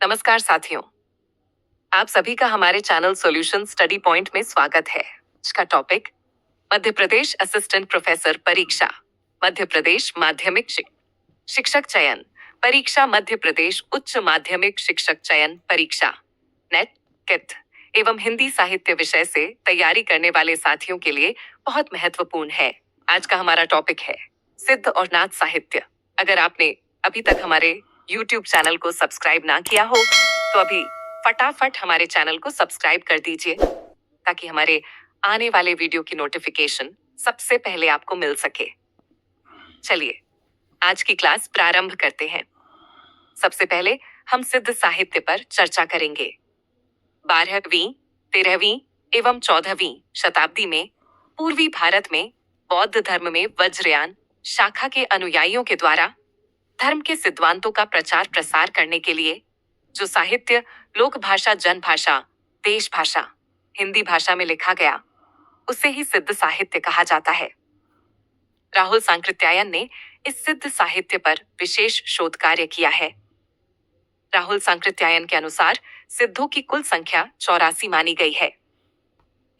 नमस्कार साथियों, आप सभी का हमारे चैनल सॉल्यूशन स्टडी पॉइंट में स्वागत है। आज का topic Madhya Pradesh assistant professor परीक्षा, मध्य प्रदेश माध्यमिक शिक्षक चयन परीक्षा, मध्य प्रदेश उच्च माध्यमिक शिक्षक चयन परीक्षा नेट किट एवं हिंदी साहित्य विषय से तैयारी करने वाले साथियों के लिए बहुत महत्वपूर्ण है। आज का हमारा टॉपिक है सिद्ध और नाथ साहित्य। अगर आपने अभी तक हमारे YouTube चैनल को सब्सक्राइब ना किया हो तो अभी फटाफट हमारे चैनल को सब्सक्राइब कर दीजिए ताकि हमारे आने वाले वीडियो की नोटिफिकेशन सबसे पहले आपको मिल सके। चलिए आज की क्लास प्रारंभ करते हैं। सबसे पहले हम सिद्ध साहित्य पर चर्चा करेंगे। 12वीं, 13वीं एवं 14वीं शताब्दी में पूर्वी भारत में बौद्ध धर्म में वज्रयान शाखा के अनुयायियों के द्वारा धर्म के सिद्धांतों का प्रचार प्रसार करने के लिए जो साहित्य लोक भाषा, जन भाषा, देश भाषा, हिंदी भाषा में लिखा गया उसे ही सिद्ध साहित्य कहा जाता है। राहुल सांकृत्यायन ने इस सिद्ध साहित्य पर विशेष शोध कार्य किया है। राहुल सांकृत्यायन के अनुसार सिद्धों की कुल संख्या 84 मानी गई है।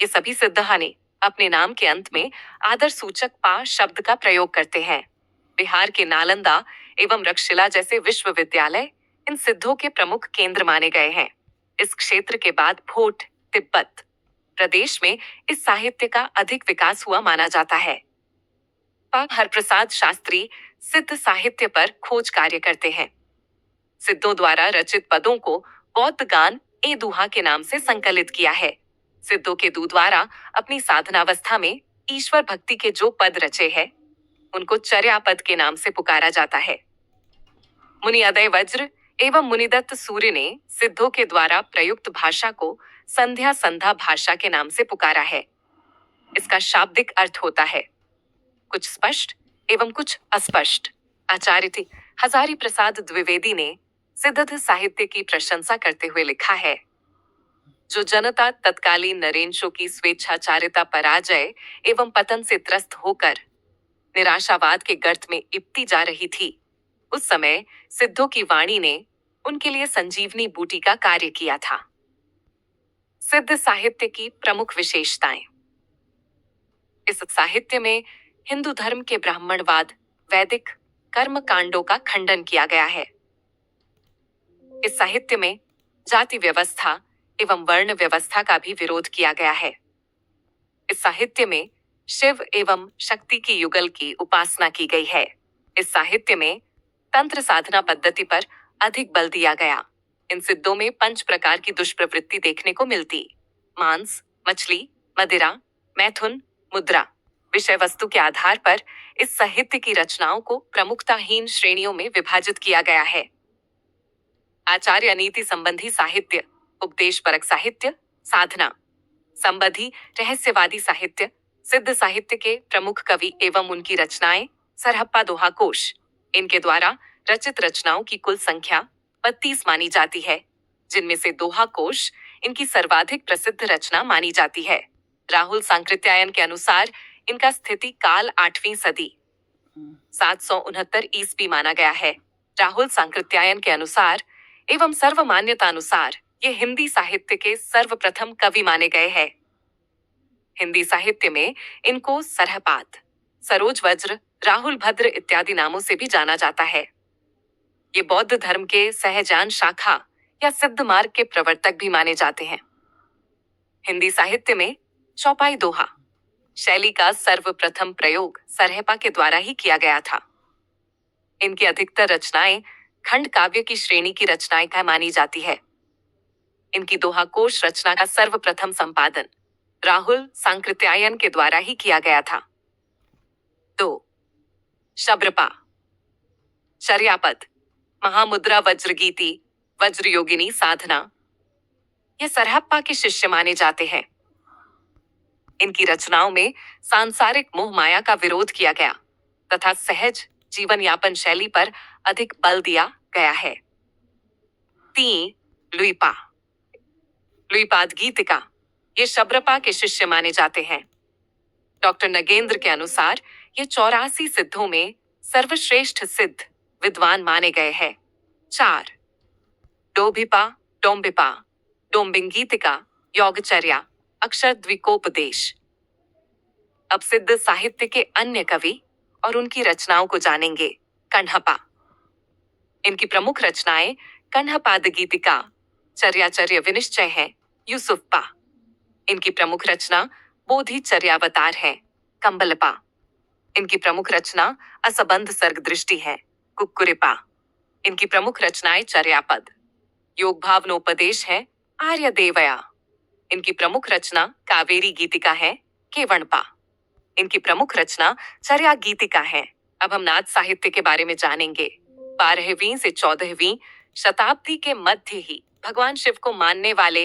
ये सभी सिद्धहा ने अपने नाम के अंत में आदर सूचक पा शब्द का प्रयोग करते हैं। बिहार के नालंदा एवं रक्षिला जैसे विश्वविद्यालय इन सिद्धों के प्रमुख केंद्र माने गए हैं। इस क्षेत्र के बाद भोट, तिब्बत प्रदेश में इस साहित्य का अधिक विकास हुआ माना जाता है। हरप्रसाद शास्त्री सिद्ध साहित्य पर खोज कार्य करते हैं। सिद्धों द्वारा रचित पदों को बौद्ध गान ए दुहा के नाम से संकलित किया है। सिद्धों के द्वारा अपनी साधनावस्था में ईश्वर भक्ति के जो पद रचे हैं उनको चर्या पद के नाम से पुकारा जाता है। मुनि अदय वज्र एवं मुनिदत्त सूर्य ने सिद्धों के द्वारा प्रयुक्त भाषा को संध्या संधा भाषा के नाम से पुकारा है। इसका शाब्दिक अर्थ होता है कुछ स्पष्ट एवं कुछ अस्पष्ट। आचार्य हजारी प्रसाद द्विवेदी ने सिद्ध साहित्य की प्रशंसा करते हुए लिखा है, जो जनता तत्कालीन नरेंशों की स्वेच्छाचारिता पराजय एवं पतन से त्रस्त होकर निराशावाद के गर्त में इपती जा रही थी, उस समय सिद्धों की वाणी ने उनके लिए संजीवनी बूटी का कार्य किया था। सिद्ध साहित्य की प्रमुख विशेषताएं। इस साहित्य में हिंदू धर्म के ब्राह्मणवाद, वैदिक कर्म कांडों का खंडन किया गया है। इस साहित्य में जाति व्यवस्था एवं वर्ण व्यवस्था का भी विरोध किया गया है। इस साहित्य में शिव एवं शक्ति की युगल की उपासना की गई है। इस साहित्य में तंत्र साधना पद्धति पर अधिक बल दिया गया। इन सिद्धों में 5 प्रकार की दुष्प्रवृत्ति देखने को मिलती: मांस, मछली, मदिरा, मैथुन, मुद्रा। विषय वस्तु के आधार पर इस साहित्य की रचनाओं को प्रमुखताहीन श्रेणियों में विभाजित किया गया है। आचार्य नीति संबंधी साहित्य, उपदेश परक साहित्य, साधना संबंधी रहस्यवादी साहित्य। सिद्ध साहित्य के प्रमुख कवि एवं उनकी रचनाएं सरहप्पा दोहा कोश। इनके द्वारा रचित रचनाओं की कुल संख्या 32 मानी जाती है, जिनमें से दोहा कोश इनकी सर्वाधिक प्रसिद्ध रचना मानी जाती है। राहुल सांकृत्यायन के अनुसार इनका स्थिति काल 8वीं सदी 769 ईस्वी माना गया है। राहुल सांकृत्यायन के अनुसार एवं सर्वमान्यतानुसार ये हिंदी साहित्य के सर्वप्रथम कवि माने गए हैं। हिंदी साहित्य में इनको सरहपाद, सरोज वज्र, राहुल भद्र इत्यादि नामों से भी जाना जाता है। ये बौद्ध धर्म के सहजान शाखा या सिद्ध मार्ग के प्रवर्तक भी माने जाते हैं। हिंदी साहित्य में चौपाई दोहा शैली का सर्वप्रथम प्रयोग सरहपा के द्वारा ही किया गया था। इनकी अधिकतर रचनाएं खंड काव्य की श्रेणी की रचनाएं का मानी जाती है। इनकी दोहा कोश रचना का सर्वप्रथम संपादन राहुल सांकृत्यायन के द्वारा ही किया गया था। 2. शब्रपा, चर्यापद, महामुद्रा, वज्रगीति, वज्रयोगिनी, साधना ये सरहप्पा के शिष्य माने जाते हैं। इनकी रचनाओं में सांसारिक मोह माया का विरोध किया गया तथा सहज जीवन यापन शैली पर अधिक बल दिया गया है। 3. लुईपा, लुईपाद गीतिका ये शब्रपा के शिष्य माने जाते हैं। डॉक्टर नगेंद्र के अनुसार ये 84 सिद्धों में सर्वश्रेष्ठ सिद्ध विद्वान माने गए हैं। 4. डोभिपा, डोम्बिपा, डोम्बिंगीतिका, योगचर्या, अक्षर द्विकोपदेश। अब सिद्ध साहित्य के अन्य कवि और उनकी रचनाओं को जानेंगे। कण्हपा। इनकी प्रमुख रचनाएं कण्हपाद गीतिका, चर्याचर्य विनिश्चय है। यूसुफपा। इनकी प्रमुख रचना बोधिचर्यावतार है। कंबलपा। इनकी प्रमुख रचना असबंध सर्ग दृष्टि है। कुक्कुरिपा। इनकी प्रमुख रचनाएं चर्यापद, योग भावनोपदेश है। आर्यदेवया। इनकी प्रमुख रचना कावेरी गीतिका है। केवणपा। इनकी प्रमुख रचना चर्या गीतिका है। अब हम नाथ साहित्य के बारे में जानेंगे। 12वीं से 14वीं शताब्दी के मध्य ही भगवान शिव को मानने वाले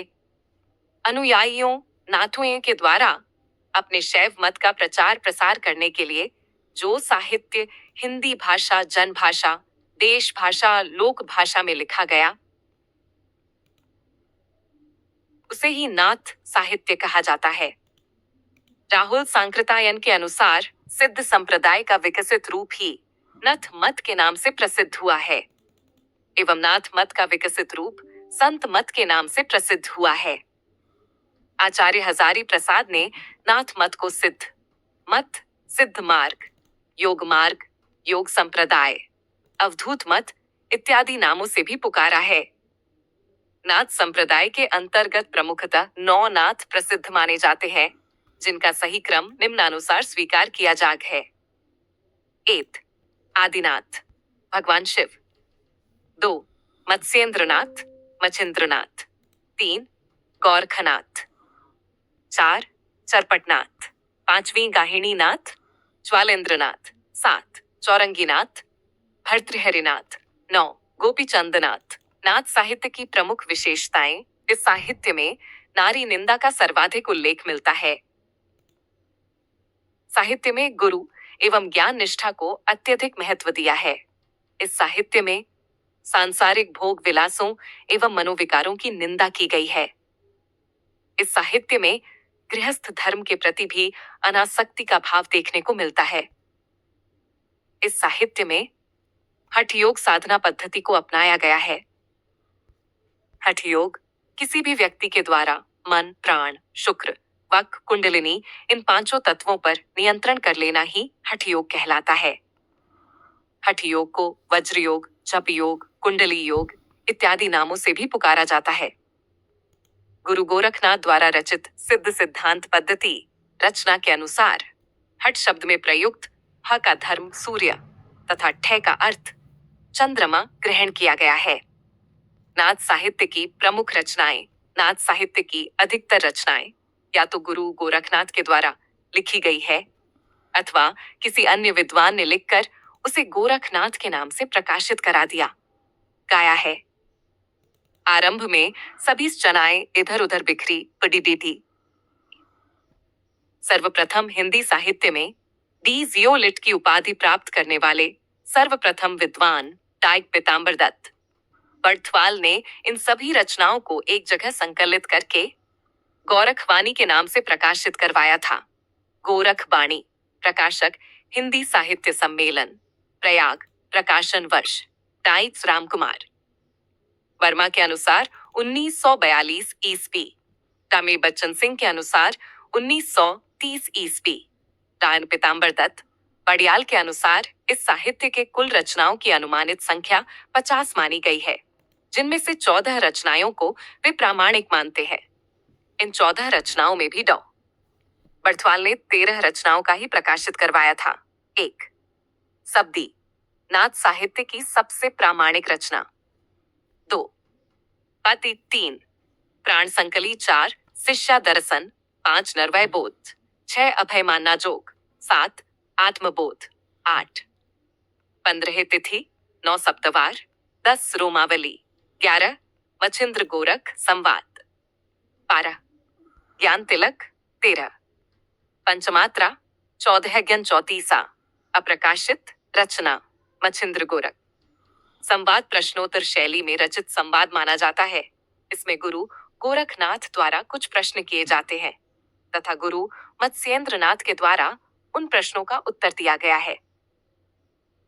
अनुयायियों नाथों के द्वारा अपने शैव मत का प्रचार प्रसार करने के लिए जो साहित्य हिंदी भाषा, जन भाषा, देश भाषा, लोक भाषा में लिखा गया उसे ही नाथ साहित्य कहा जाता है। राहुल सांकृतायन के अनुसार सिद्ध संप्रदाय का विकसित रूप ही नथ मत के नाम से प्रसिद्ध हुआ है एवं नाथ मत का विकसित रूप संत मत के नाम से प्रसिद्ध हुआ है। आचार्य हजारी प्रसाद ने नाथ मत को सिद्ध मत, सिद्ध मार्ग, योग मार्ग, योग संप्रदाय, अवधूत मत इत्यादि नामों से भी पुकारा है। नाथ संप्रदाय के अंतर्गत प्रमुखतः 9 नाथ प्रसिद्ध माने जाते हैं, जिनका सही क्रम निम्नानुसार स्वीकार किया जाग है। 1. आदिनाथ, भगवान शिव। 2. मत्स्येंद्रनाथ, मच्छिंद्रनाथ। 3. गौरखनाथ। 4. चरपटनाथ। 5वीं गाहिणीनाथ, ज्वालेंद्रनाथ। 7. चौरंगीनाथ, भर्तृहरिनाथ। 9. गोपीचंदनाथ। नाथ साहित्य की प्रमुख विशेषताएं। इस साहित्य में नारी निंदा का सर्वाधिक उल्लेख मिलता है। साहित्य में गुरु एवं ज्ञान निष्ठा को अत्यधिक महत्व दिया है। इस साहित्य में सांसारिक भोग विलासों एवं मनोविकारों की निंदा की गई है। इस साहित्य में गृहस्थ धर्म के प्रति भी अनासक्ति का भाव देखने को मिलता है। इस साहित्य में हठ योग साधना पद्धति को अपनाया गया है। हठ योग किसी भी व्यक्ति के द्वारा मन, प्राण, शुक्र, वक, कुंडलिनी इन 5 तत्वों पर नियंत्रण कर लेना ही हठ योग कहलाता है। हठ योग को वज्र योग, जप योग, कुंडली योग इत्यादि नामों से भी पुकारा जाता है। गुरु गोरखनाथ द्वारा रचित सिद्ध सिद्धांत पद्धति रचना के अनुसार हठ शब्द में प्रयुक्त ह का धर्म सूर्य तथा ठे का अर्थ चंद्रमा ग्रहण किया गया है। नाथ साहित्य की प्रमुख रचनाएं। नाथ साहित्य की अधिकतर रचनाएं या तो गुरु गोरखनाथ के द्वारा लिखी गई है अथवा किसी अन्य विद्वान ने लिखकर उसे गोरखनाथ के नाम से प्रकाशित करा दिया, गाया है। आरंभ में सभी चनाएं इधर उधर बिखरी पड़ी थी। सर्वप्रथम हिंदी साहित्य में डी जियोलिट की उपाधि प्राप्त करने वाले सर्वप्रथम विद्वान टाइग पीताम्बर दत्त बर्थवाल ने इन सभी रचनाओं को एक जगह संकलित करके गौरखवाणी के नाम से प्रकाशित करवाया था। गोरखवाणी, प्रकाशक हिंदी साहित्य सम्मेलन, प्रयाग, प्रकाशन वर्ष टाइट्स रामकुमार वर्मा के अनुसार 1942 ईस्वी, टामी बच्चन सिंह के अनुसार 1930 ईस्वी, रायन पीताम्बर दत्त बड़ियाल के अनुसार इस साहित्य के कुल रचनाओं की अनुमानित संख्या 50 मानी गई है, जिनमें से 14 रचनाओं को वे प्रामाणिक मानते हैं। इन 14 रचनाओं में भी डॉ बर्थवाल ने 13 रचनाओं का ही प्रकाशित करवाया था। 1. सब्दी, नाथ साहित्य की सबसे प्रामाणिक रचना। 2. पति। 3. प्राण संकली। 4. शिष्या दर्शन। 5. नरवय बोध। 6. अभय मानना जोग। 7. आत्मबोध। 8. 15 तिथि। 9 सप्तवार। 10 रोमावली। 11 मच्छिंद्र गोरख संवाद। 12 ज्ञान तिलक। 13 पंचमात्रा। 14 ज्ञान चौतीसा। अप्रकाशित रचना मच्छिंद्र गोरख। संवाद प्रश्नोत्तर शैली में रचित संवाद माना जाता है। इसमें गुरु गोरखनाथ द्वारा कुछ प्रश्न किए जाते हैं तथा गुरु मत्स्येंद्रनाथ के द्वारा उन प्रश्नों का उत्तर दिया गया है।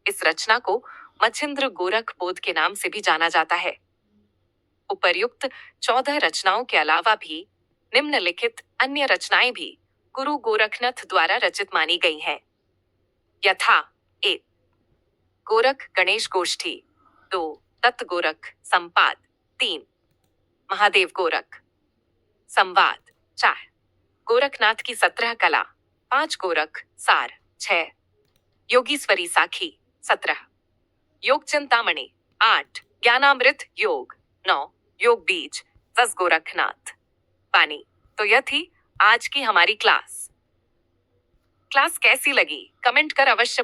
इस रचना को मच्छिंद्र गोरख बोध के नाम से भी जाना जाता है। उपर्युक्त 14 रचनाओं के अलावा भी निम्नलिखित अन्य रचनाएं भी गुरु गोरखनाथ द्वारा रचित मानी गई हैं। यथा 1 गोरख गणेश गोष्ठी, 2 दत्त गोरख संपाद, 3 महादेव गोरख संवाद, 4 गोरखनाथ की 17 कला, 5 गोरख सार, 6 योगीश्वरी साखी, 17 योग चिंतामणि, 8 ज्ञानामृत योग, 9 योग बीज, 10 गोरखनाथ पानी। तो यह थी आज की हमारी क्लास कैसी लगी कमेंट कर अवश्य